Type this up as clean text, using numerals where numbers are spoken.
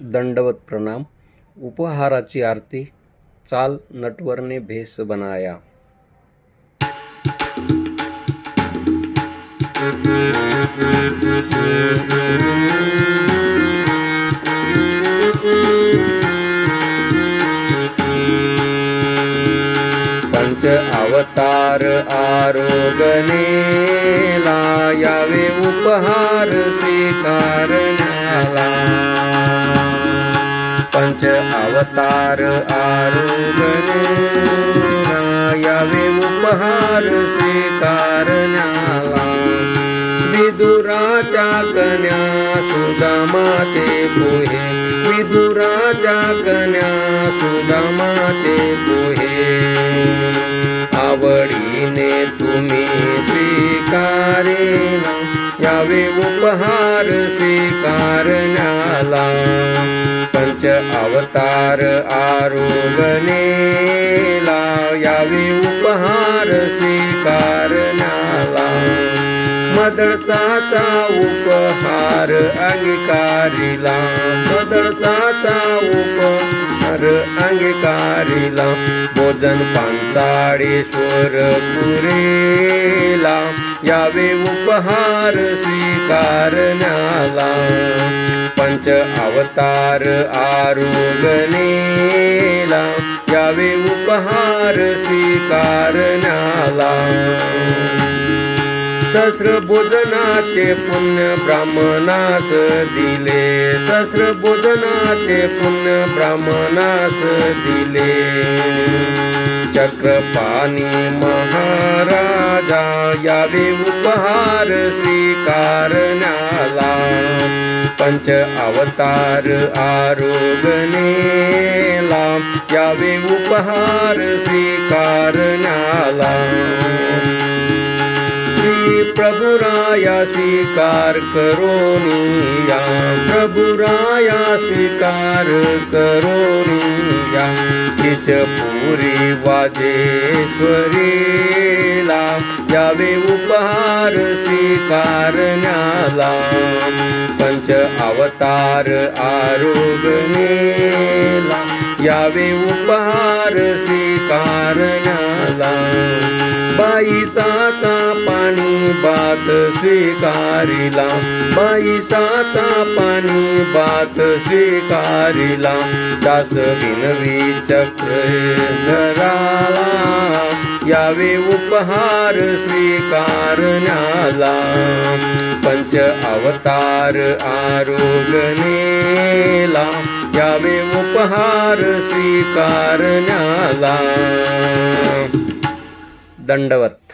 दंडवत प्रणाम। उपहाराची आरती, चाल नटवरने भेस बनाया। पंच अवतार आरोगणे यावे उपहार स्वीकारण्याला। पंच अवतार आरोगणे यावे उपहार स्वीकारण्याला। विदुराच्या कन्या सुदामाचे पोहे, विदुराच्या कन्या सुदामाचे पोहे। आवडीने तुम्ही स्वीकारेना यावे उपहार स्वीकारण्याला। पंच अवतार आरोगणेला यावे उपहार स्वीकारण्याला। मदरसाचा उपहार अंगीकारिला, मदरसाचा उपहार अंगीकारिला। भोजन पांचाळेश्वर पुरेला यावे उपहार स्वीकारण्याला। पंच अवतार आरोगणेला यावे उपहार स्वीकारण्याला। सहस्र भोजनाचे पुण्य ब्राह्मणास दिले, सहस्र भोजनाचे पुण्य ब्राह्मणास दिले। चक्रपाणी महाराजा यावे उपहार स्वीकारण्याला। पंच अवतार आरोगणेला यावे उपहार स्वीकारण्याला। प्रभुराया स्वीकार करोनिया, प्रभुराया स्वीकार करोनिया। तिच पुरी वाजेश्वरीला यावे उपहार स्वीकारण्याला। पंच अवतार आरोगणेला यावे उपहार स्वीकारण्याला। बाईसाचा पाणी बात स्वीकारिला, बाईसाचा पाणी बात स्वीकारिला। दास विनवी चक्रधराला यावे उपहार स्वीकारण्याला। पंच अवतार आरोगणेला यावे उपहार स्वीकारण्याला। दंडवत।